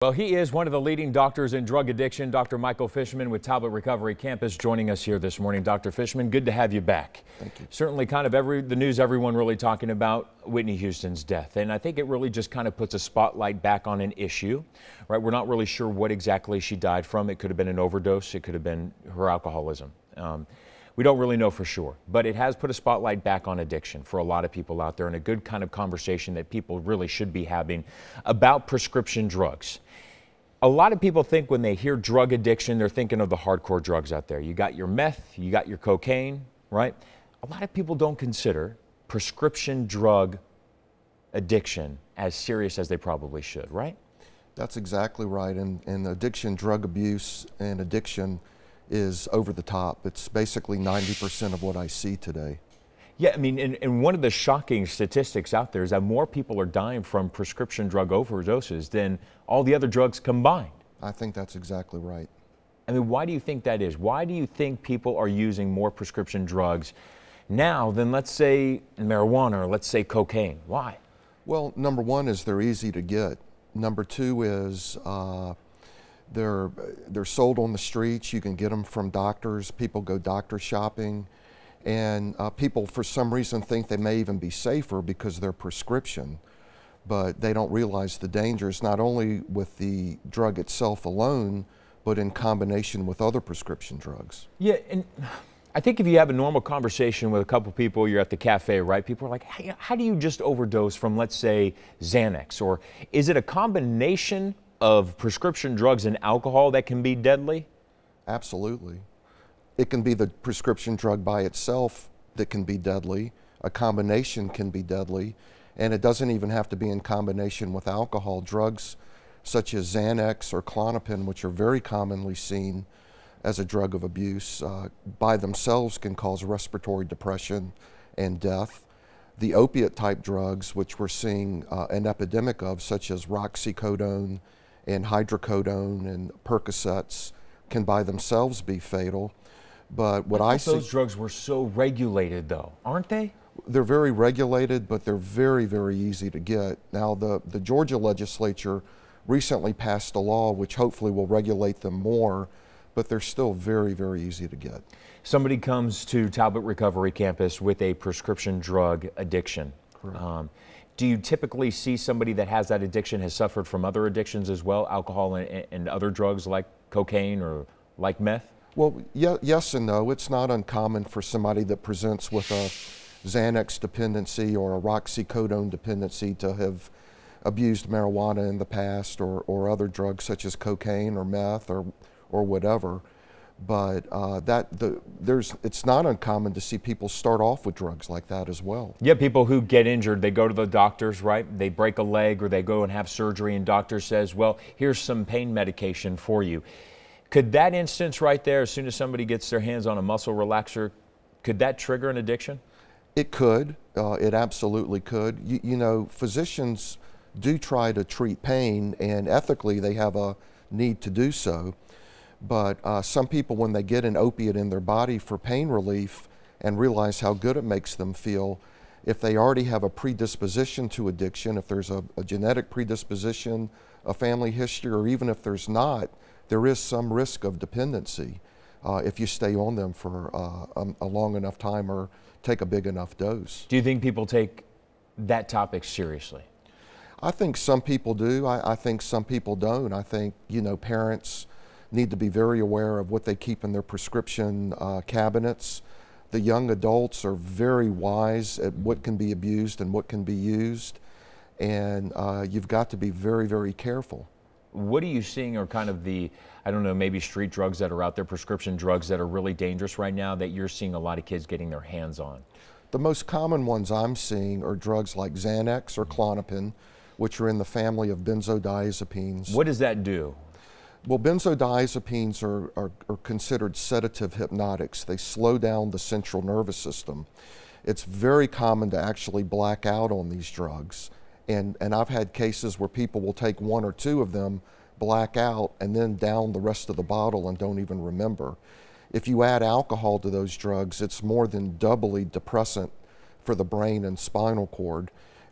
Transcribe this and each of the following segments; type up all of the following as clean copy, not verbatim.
Well, he is one of the leading doctors in drug addiction, Dr. Michael Fishman with Talbott Recovery Campus, joining us here this morning. Dr. Fishman, good to have you back. Thank you. Certainly kind of the news everyone really talking about Whitney Houston's death. And I think it really just kind of puts a spotlight back on an issue, right? We're not really sure what exactly she died from. It could have been an overdose. It could have been her alcoholism. We don't really know for sure, but it has put a spotlight back on addiction for a lot of people out there, and a good kind of conversation that people really should be having about prescription drugs. A lot of people think when they hear drug addiction, they're thinking of the hardcore drugs out there. You got your meth, you got your cocaine, right? A lot of people don't consider prescription drug addiction as serious as they probably should, right? That's exactly right. And addiction, drug abuse, and addiction is over the top. It's basically 90% of what I see today. Yeah, I mean, and one of the shocking statistics out there is that more people are dying from prescription drug overdoses than all the other drugs combined. I think that's exactly right. I mean, why do you think that is? Why do you think people are using more prescription drugs now than, let's say, marijuana or let's say cocaine? Why? Well, number one is they're easy to get. Number two is they're sold on the streets. You can get them from doctors. People go doctor shopping. And people, for some reason, think they may even be safer because they're prescription, but they don't realize the dangers, not only with the drug itself alone, but in combination with other prescription drugs. Yeah, and I think if you have a normal conversation with a couple people, you're at the cafe, right? People are like, hey, how do you just overdose from, let's say, Xanax? Or is it a combination of prescription drugs and alcohol that can be deadly? Absolutely. It can be the prescription drug by itself that can be deadly. A combination can be deadly. And it doesn't even have to be in combination with alcohol. Drugs such as Xanax or Klonopin, which are very commonly seen as a drug of abuse, by themselves can cause respiratory depression and death. The opiate type drugs, which we're seeing an epidemic of, such as roxicodone and hydrocodone and Percocets, can by themselves be fatal. But what I see, those drugs were so regulated, though, aren't they? They're very regulated, but they're very, very easy to get. Now, the Georgia legislature recently passed a law which hopefully will regulate them more, but they're still very, very easy to get. Somebody comes to Talbott Recovery Campus with a prescription drug addiction. Correct. Do you typically see somebody that has that addiction has suffered from other addictions as well, alcohol and other drugs like cocaine or like meth? Well, yes and no. It's not uncommon for somebody that presents with a Xanax dependency or a roxicodone dependency to have abused marijuana in the past or other drugs such as cocaine or meth or whatever. But it's not uncommon to see people start off with drugs like that as well. Yeah, people who get injured, they go to the doctors, right? They break a leg or they go and have surgery, and doctor says, well, here's some pain medication for you. Could that instance right there, as soon as somebody gets their hands on a muscle relaxer, could that trigger an addiction? It could. It absolutely could. You know, physicians do try to treat pain, and ethically they have a need to do so. But some people, when they get an opiate in their body for pain relief and realize how good it makes them feel, if they already have a predisposition to addiction, if there's a genetic predisposition, a family history, or even if there's not, there is some risk of dependency if you stay on them for a long enough time or take a big enough dose. Do you think people take that topic seriously? I think some people do. I think some people don't. I think, you know, parents need to be very aware of what they keep in their prescription cabinets. The young adults are very wise at what can be abused and what can be used, and you've got to be very, very careful. What are you seeing are kind of the, I don't know, maybe street drugs that are out there, prescription drugs that are really dangerous right now that you're seeing a lot of kids getting their hands on? The most common ones I'm seeing are drugs like Xanax or Klonopin, which are in the family of benzodiazepines. What does that do? Well, benzodiazepines are considered sedative hypnotics. They slow down the central nervous system. It's very common to actually black out on these drugs. And I've had cases where people will take one or two of them, black out, and then down the rest of the bottle and don't even remember. If you add alcohol to those drugs, it's more than doubly depressant for the brain and spinal cord.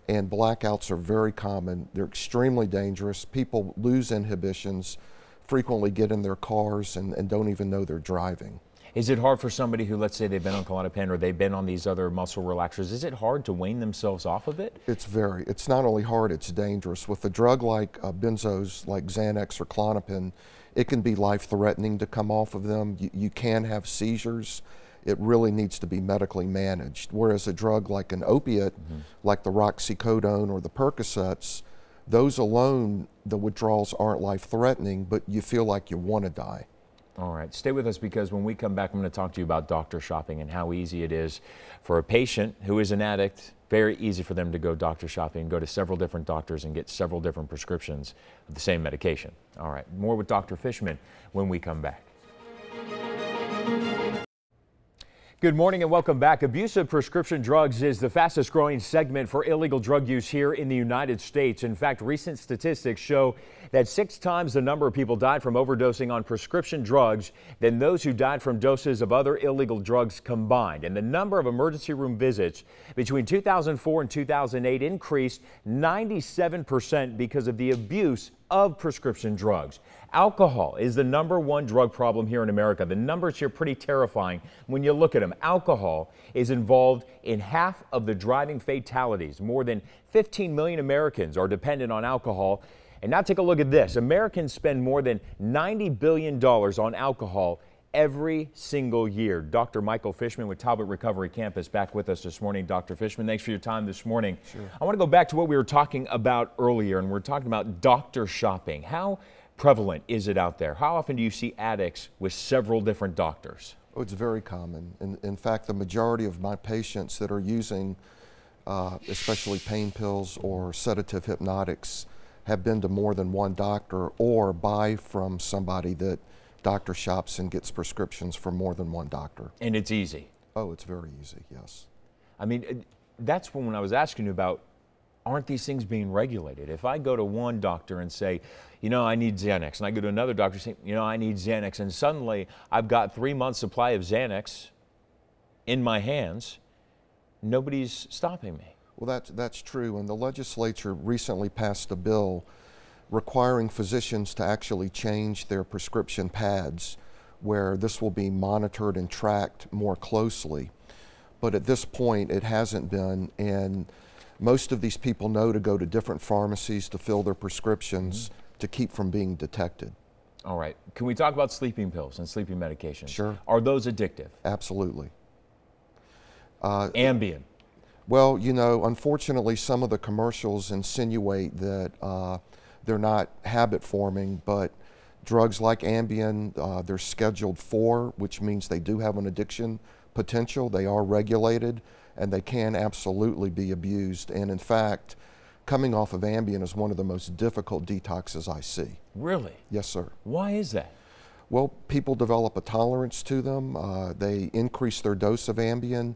and blackouts are very common. They're extremely dangerous. People lose inhibitions, frequently get in their cars and don't even know they're driving. Is it hard for somebody who, let's say they've been on Klonopin or they've been on these other muscle relaxers, is it hard to wean themselves off of it? It's not only hard, it's dangerous. With a drug like benzos, like Xanax or Klonopin, it can be life-threatening to come off of them. You can have seizures. It really needs to be medically managed. Whereas a drug like an opiate, like the roxicodone or the Percocets, those alone, the withdrawals aren't life-threatening, but you feel like you want to die. All right, stay with us, because when we come back, I'm going to talk to you about doctor shopping and how easy it is for a patient who is an addict. Very easy for them to go doctor shopping, go to several different doctors and get several different prescriptions of the same medication. All right, more with Dr. Fishman when we come back. Good morning and welcome back. Abusive prescription drugs is the fastest growing segment for illegal drug use here in the United States. In fact, recent statistics show that 6 times the number of people died from overdosing on prescription drugs than those who died from doses of other illegal drugs combined. And the number of emergency room visits between 2004 and 2008 increased 97% because of the abuse of prescription drugs. Alcohol is the #1 drug problem here in America. The numbers here are pretty terrifying when you look at them. Alcohol is involved in half of the driving fatalities. More than 15 million Americans are dependent on alcohol. And now take a look at this. Americans spend more than $90 billion on alcohol every single year. Dr. Michael Fishman with Talbott Recovery Campus back with us this morning. Dr. Fishman, thanks for your time this morning. Sure. I want to go back to what we were talking about earlier, and we're talking about doctor shopping. How prevalent is it out there? How often do you see addicts with several different doctors? Oh, it's very common. In fact, the majority of my patients that are using especially pain pills or sedative hypnotics have been to more than one doctor or buy from somebody that doctor shops and gets prescriptions from more than one doctor. And it's easy. Oh, it's very easy, yes. I mean, that's when I was asking you about, aren't these things being regulated? If I go to one doctor and say, you know, I need Xanax, and I go to another doctor saying, you know, I need Xanax, and suddenly I've got 3 months supply of Xanax in my hands, nobody's stopping me. Well, that's true, and the legislature recently passed a bill requiring physicians to actually change their prescription pads where this will be monitored and tracked more closely. But at this point, it hasn't been, and most of these people know to go to different pharmacies to fill their prescriptions to keep from being detected. All right. Can we talk about sleeping pills and sleeping medications? Sure. Are those addictive? Absolutely. Ambien. Well, you know, unfortunately, some of the commercials insinuate that they're not habit forming, but drugs like Ambien, they're Scheduled 4, which means they do have an addiction potential. They are regulated, and they can absolutely be abused. And in fact, coming off of Ambien is one of the most difficult detoxes I see. Really? Yes, sir. Why is that? Well, people develop a tolerance to them. They increase their dose of Ambien.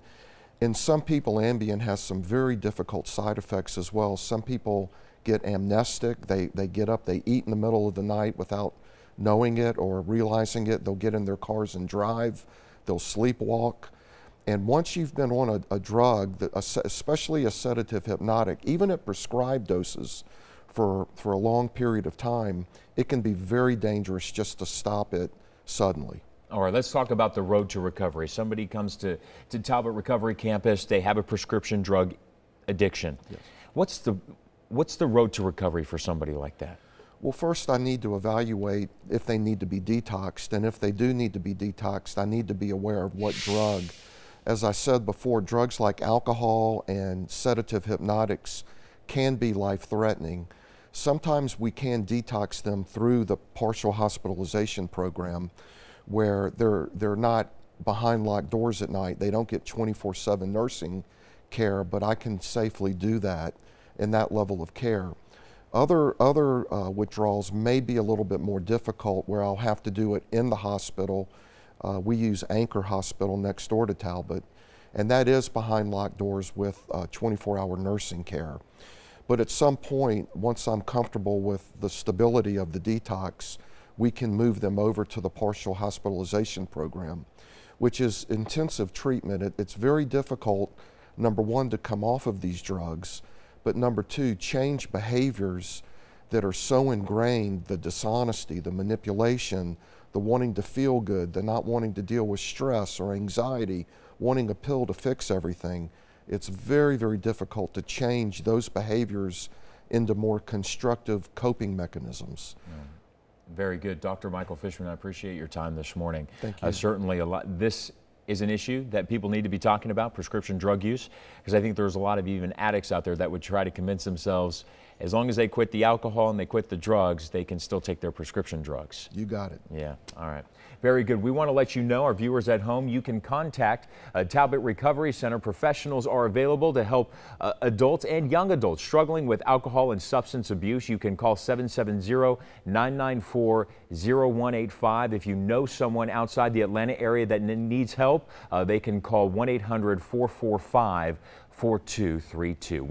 In some people, Ambien has some very difficult side effects as well. Some people get amnestic. They get up, they eat in the middle of the night without knowing it or realizing it. They'll get in their cars and drive. They'll sleepwalk. And once you've been on a drug, especially a sedative hypnotic, even at prescribed doses for a long period of time, it can be very dangerous just to stop it suddenly. All right, let's talk about the road to recovery. Somebody comes to Talbott Recovery Campus, they have a prescription drug addiction. Yes. What's the road to recovery for somebody like that? Well, first I need to evaluate if they need to be detoxed, and if they do need to be detoxed, I need to be aware of what drug. As I said before, drugs like alcohol and sedative hypnotics can be life-threatening. Sometimes we can detox them through the partial hospitalization program, where they're not behind locked doors at night. They don't get 24/7 nursing care, but I can safely do that in that level of care. Other withdrawals may be a little bit more difficult, where I'll have to do it in the hospital. We use Anchor Hospital next door to Talbot, and that is behind locked doors with 24-hour nursing care. But at some point, once I'm comfortable with the stability of the detox, we can move them over to the partial hospitalization program, which is intensive treatment. It's very difficult, number one, to come off of these drugs, but number two, change behaviors that are so ingrained, the dishonesty, the manipulation, the wanting to feel good, the not wanting to deal with stress or anxiety, wanting a pill to fix everything. It's very, very difficult to change those behaviors into more constructive coping mechanisms. Very good. Dr. Michael Fishman, I appreciate your time this morning. Thank you. Certainly this is an issue that people need to be talking about, prescription drug use, because I think there's a lot of even addicts out there that would try to convince themselves as long as they quit the alcohol and they quit the drugs, they can still take their prescription drugs. You got it. Yeah, all right. Very good. We want to let you know, our viewers at home, you can contact Talbott Recovery Center. Professionals are available to help adults and young adults struggling with alcohol and substance abuse. You can call 770-994-0185. If you know someone outside the Atlanta area that needs help, they can call 1-800-445-4232.